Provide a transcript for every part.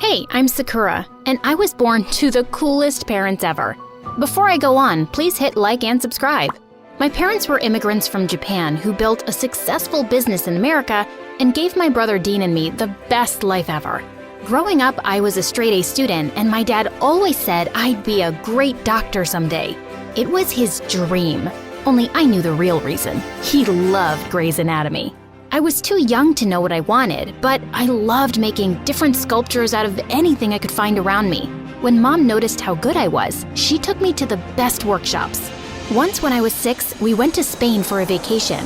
Hey, I'm Sakura, and I was born to the coolest parents ever. Before I go on, please hit like and subscribe. My parents were immigrants from Japan who built a successful business in America and gave my brother Dean and me the best life ever. Growing up, I was a straight-A student, and my dad always said I'd be a great doctor someday. It was his dream, only I knew the real reason. He loved Grey's Anatomy. I was too young to know what I wanted, but I loved making different sculptures out of anything I could find around me. When Mom noticed how good I was, she took me to the best workshops. Once when I was 6, we went to Spain for a vacation.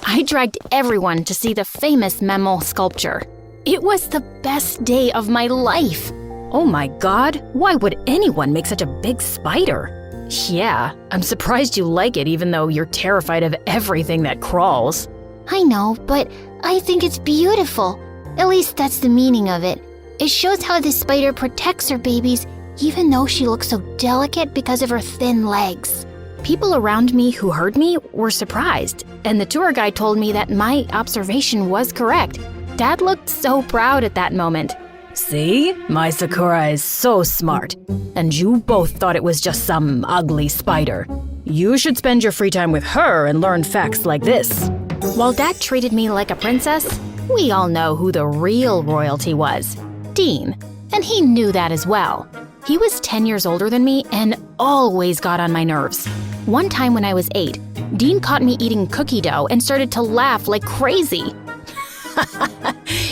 I dragged everyone to see the famous Memel sculpture. It was the best day of my life. Oh my God, why would anyone make such a big spider? Yeah, I'm surprised you like it even though you're terrified of everything that crawls. I know, but I think it's beautiful. At least that's the meaning of it. It shows how the spider protects her babies even though she looks so delicate because of her thin legs. People around me who heard me were surprised, and the tour guide told me that my observation was correct. Dad looked so proud at that moment. See? My Sakura is so smart. And you both thought it was just some ugly spider. You should spend your free time with her and learn facts like this. While Dad treated me like a princess, we all know who the real royalty was. Dean. And he knew that as well. He was 10 years older than me and always got on my nerves. One time when I was 8, Dean caught me eating cookie dough and started to laugh like crazy.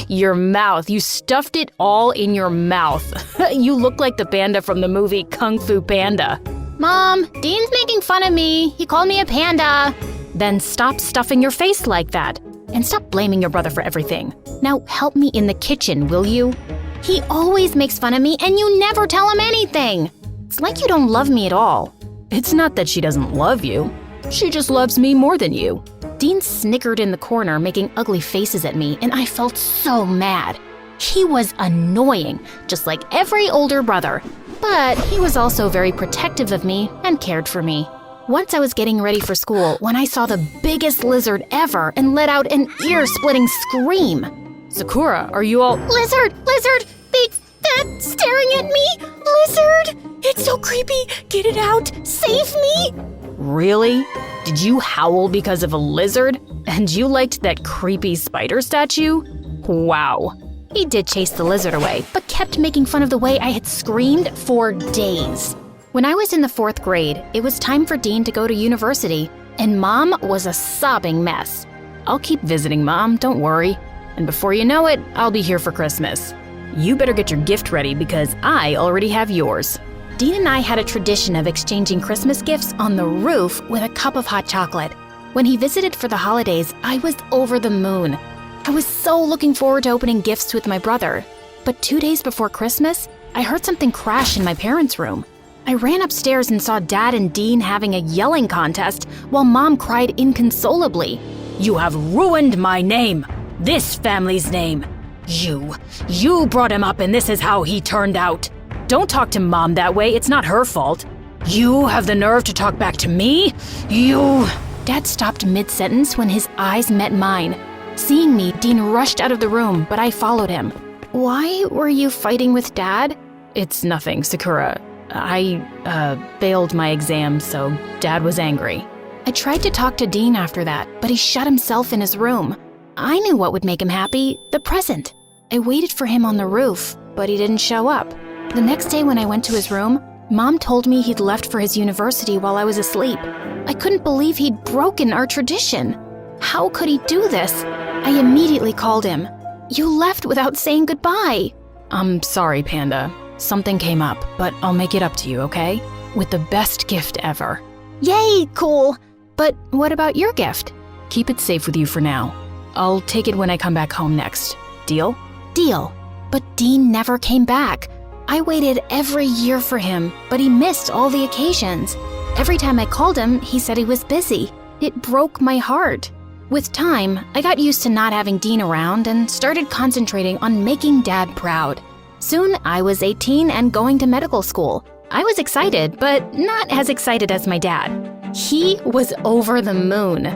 Your mouth. You stuffed it all in your mouth. You look like the panda from the movie Kung Fu Panda. Mom, Dean's making fun of me. He called me a panda. Then stop stuffing your face like that. And stop blaming your brother for everything. Now help me in the kitchen, will you? He always makes fun of me and you never tell him anything. It's like you don't love me at all. It's not that she doesn't love you. She just loves me more than you. Dean snickered in the corner, making ugly faces at me, and I felt so mad. He was annoying, just like every older brother. But he was also very protective of me and cared for me. Once I was getting ready for school when I saw the biggest lizard ever and let out an ear-splitting scream. Sakura, are you all— Lizard! Lizard! Big, fat, staring at me! Lizard! It's so creepy! Get it out! Save me! Really? Did you howl because of a lizard? And you liked that creepy spider statue? Wow. He did chase the lizard away, but kept making fun of the way I had screamed for days. When I was in the 4th grade, it was time for Dean to go to university, and Mom was a sobbing mess. I'll keep visiting, Mom, don't worry. And before you know it, I'll be here for Christmas. You better get your gift ready because I already have yours. Dean and I had a tradition of exchanging Christmas gifts on the roof with a cup of hot chocolate. When he visited for the holidays, I was over the moon. I was so looking forward to opening gifts with my brother. But 2 days before Christmas, I heard something crash in my parents' room. I ran upstairs and saw Dad and Dean having a yelling contest while Mom cried inconsolably. You have ruined my name, this family's name. You brought him up and this is how he turned out. Don't talk to Mom that way, it's not her fault. You have the nerve to talk back to me? You— Dad stopped mid-sentence when his eyes met mine. Seeing me, Dean rushed out of the room, but I followed him. Why were you fighting with Dad? It's nothing, Sakura. I failed my exam, so Dad was angry. I tried to talk to Dean after that, but he shut himself in his room. I knew what would make him happy, the present. I waited for him on the roof, but he didn't show up. The next day when I went to his room, Mom told me he'd left for his university while I was asleep. I couldn't believe he'd broken our tradition. How could he do this? I immediately called him. You left without saying goodbye. I'm sorry, Panda. Something came up, but I'll make it up to you, okay? With the best gift ever. Yay, cool. But what about your gift? Keep it safe with you for now. I'll take it when I come back home next. Deal? Deal. But Dean never came back. I waited every year for him, but he missed all the occasions. Every time I called him, he said he was busy. It broke my heart. With time, I got used to not having Dean around and started concentrating on making Dad proud. Soon, I was 18 and going to medical school. I was excited, but not as excited as my dad. He was over the moon.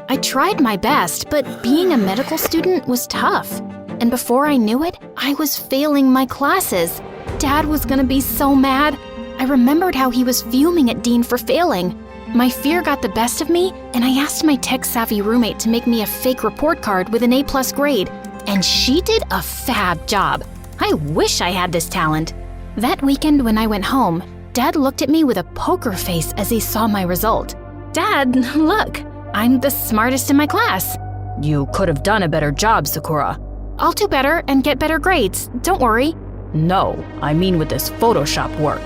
I tried my best, but being a medical student was tough. and before I knew it, I was failing my classes. Dad was gonna be so mad. I remembered how he was fuming at Dean for failing. My fear got the best of me, and I asked my tech-savvy roommate to make me a fake report card with an A+ grade, and she did a fab job. I wish I had this talent. That weekend when I went home, Dad looked at me with a poker face as he saw my result. Dad, look, I'm the smartest in my class. You could have done a better job, Sakura. I'll do better and get better grades, don't worry. No, I mean with this Photoshop work.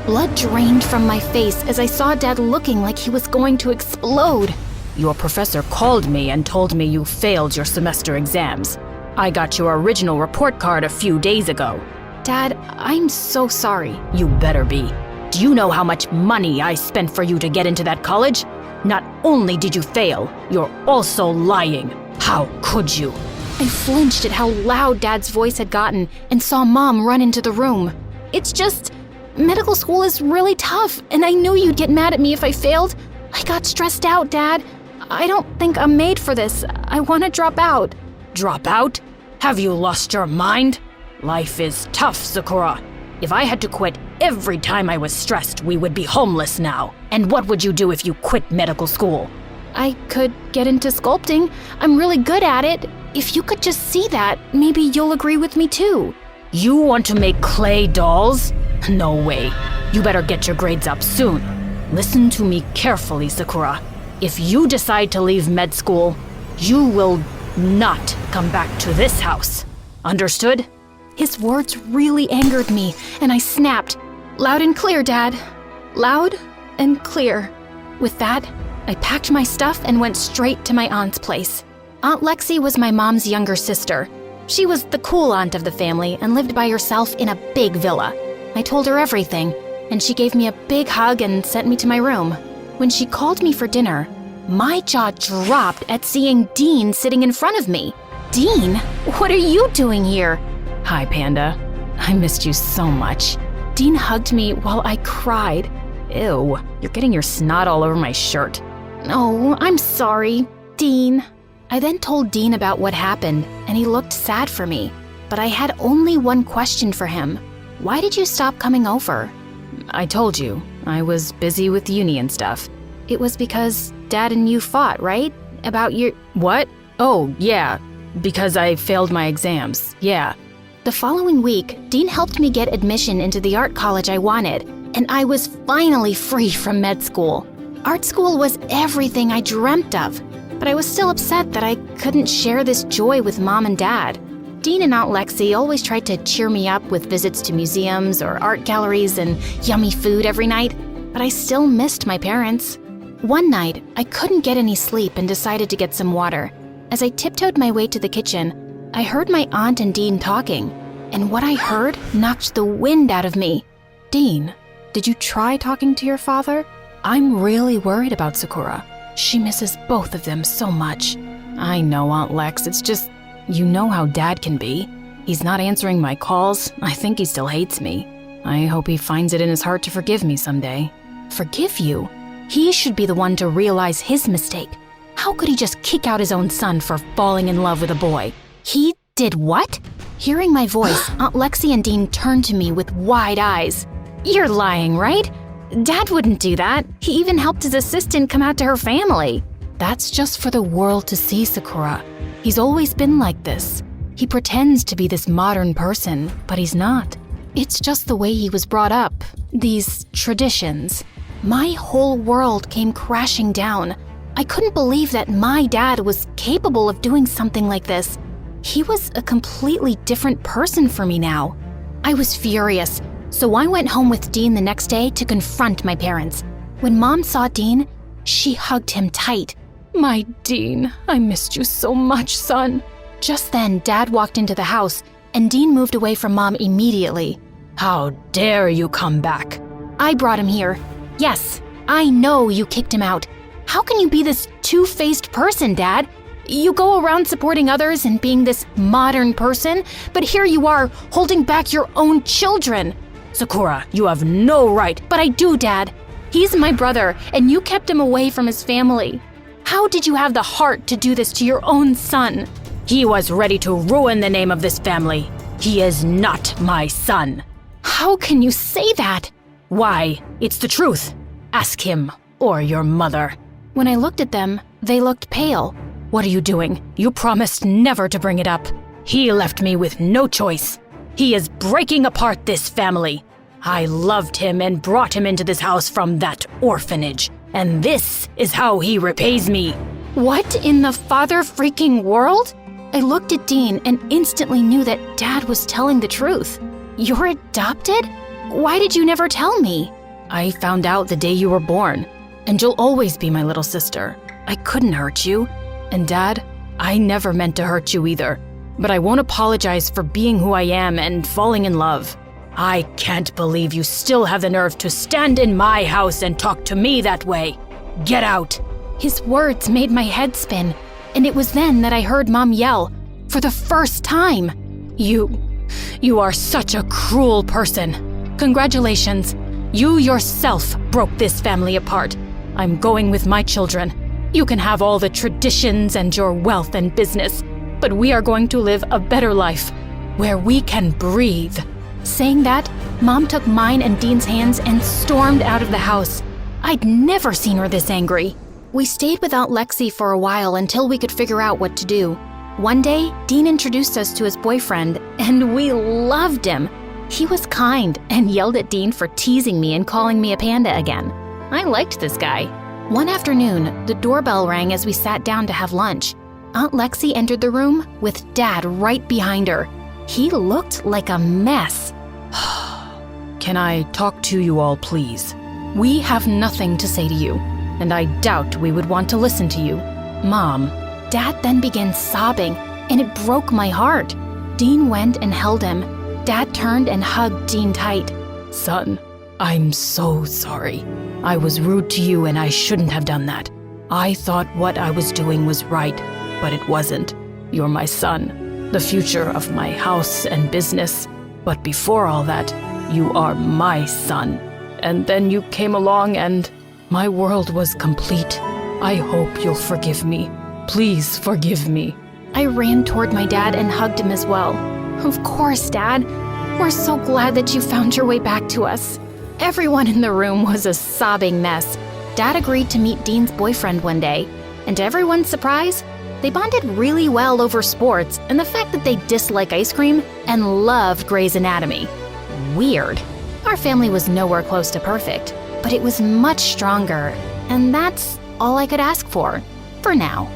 Blood drained from my face as I saw Dad looking like he was going to explode. Your professor called me and told me you failed your semester exams. I got your original report card a few days ago. Dad, I'm so sorry. You better be. Do you know how much money I spent for you to get into that college? Not only did you fail, you're also lying. How could you? I flinched at how loud Dad's voice had gotten and saw Mom run into the room. It's just, medical school is really tough, and I knew you'd get mad at me if I failed. I got stressed out, Dad. I don't think I'm made for this. I want to drop out. Drop out? Have you lost your mind? Life is tough, Sakura. If I had to quit every time I was stressed, we would be homeless now. And what would you do if you quit medical school? I could get into sculpting. I'm really good at it. If you could just see that, maybe you'll agree with me too. You want to make clay dolls? No way. You better get your grades up soon. Listen to me carefully, Sakura. If you decide to leave med school, you will not come back to this house. Understood? His words really angered me, and I snapped. Loud and clear, Dad. Loud and clear. With that, I packed my stuff and went straight to my aunt's place. Aunt Lexi was my mom's younger sister. She was the cool aunt of the family and lived by herself in a big villa. I told her everything, and she gave me a big hug and sent me to my room. When she called me for dinner, my jaw dropped at seeing Dean sitting in front of me. Dean, what are you doing here? Hi, Panda. I missed you so much. Dean hugged me while I cried. Ew, you're getting your snot all over my shirt. Oh, I'm sorry, Dean. I then told Dean about what happened, and he looked sad for me. But I had only one question for him. Why did you stop coming over? I told you, I was busy with uni and stuff. It was because Dad and you fought, right? About your… What? Oh, yeah, because I failed my exams, yeah. The following week, Dean helped me get admission into the art college I wanted, and I was finally free from med school. Art school was everything I dreamt of, but I was still upset that I couldn't share this joy with Mom and Dad. Dean and Aunt Lexi always tried to cheer me up with visits to museums or art galleries and yummy food every night, but I still missed my parents. One night, I couldn't get any sleep and decided to get some water. As I tiptoed my way to the kitchen, I heard my aunt and Dean talking, and what I heard knocked the wind out of me. Dean, did you try talking to your father? I'm really worried about Sakura. She misses both of them so much. I know, Aunt Lex, it's just, you know how Dad can be. He's not answering my calls. I think he still hates me. I hope he finds it in his heart to forgive me someday. Forgive you? He should be the one to realize his mistake. How could he just kick out his own son for falling in love with a boy? He did what? Hearing my voice, Aunt Lexi and Dean turned to me with wide eyes. You're lying, right? Dad wouldn't do that. He even helped his assistant come out to her family. That's just for the world to see, Sakura. He's always been like this. He pretends to be this modern person, but he's not. It's just the way he was brought up. These traditions. My whole world came crashing down. I couldn't believe that my dad was capable of doing something like this. He was a completely different person for me now. I was furious, so I went home with Dean the next day to confront my parents. When Mom saw Dean, she hugged him tight. My Dean, I missed you so much, son. Just then, Dad walked into the house, and Dean moved away from Mom immediately. How dare you come back? I brought him here. Yes, I know you kicked him out. How can you be this two-faced person, Dad? You go around supporting others and being this modern person, but here you are holding back your own children. Sakura, you have no right. But I do, Dad. He's my brother, and you kept him away from his family. How did you have the heart to do this to your own son? He was ready to ruin the name of this family. He is not my son. How can you say that? Why? It's the truth. Ask him or your mother. When I looked at them, they looked pale. What are you doing? You promised never to bring it up. He left me with no choice. He is breaking apart this family. I loved him and brought him into this house from that orphanage. And this is how he repays me. What in the father-freaking world? I looked at Dean and instantly knew that Dad was telling the truth. You're adopted? Why did you never tell me? I found out the day you were born, and you'll always be my little sister. I couldn't hurt you. And Dad, I never meant to hurt you either. But I won't apologize for being who I am and falling in love. I can't believe you still have the nerve to stand in my house and talk to me that way. Get out. His words made my head spin, and it was then that I heard Mom yell, for the first time. You are such a cruel person. Congratulations. You yourself broke this family apart. I'm going with my children. You can have all the traditions and your wealth and business, but we are going to live a better life, where we can breathe. Saying that, Mom took mine and Dean's hands and stormed out of the house. I'd never seen her this angry. We stayed without Lexi for a while until we could figure out what to do. One day, Dean introduced us to his boyfriend, and we loved him. He was kind and yelled at Dean for teasing me and calling me a panda again. I liked this guy. One afternoon, the doorbell rang as we sat down to have lunch. Aunt Lexi entered the room with Dad right behind her. He looked like a mess. Can I talk to you all, please? We have nothing to say to you. And I doubt we would want to listen to you. Mom. Dad then began sobbing, and it broke my heart. Dean went and held him. Dad turned and hugged Dean tight. Son, I'm so sorry. I was rude to you and I shouldn't have done that. I thought what I was doing was right, but it wasn't. You're my son, the future of my house and business. But before all that, you are my son. And then you came along and my world was complete. I hope you'll forgive me. Please forgive me. I ran toward my dad and hugged him as well. Of course, Dad. We're so glad that you found your way back to us. Everyone in the room was a sobbing mess. Dad agreed to meet Dean's boyfriend one day, and to everyone's surprise, they bonded really well over sports and the fact that they dislike ice cream and love Grey's Anatomy. Weird. Our family was nowhere close to perfect, but it was much stronger, and that's all I could ask for now.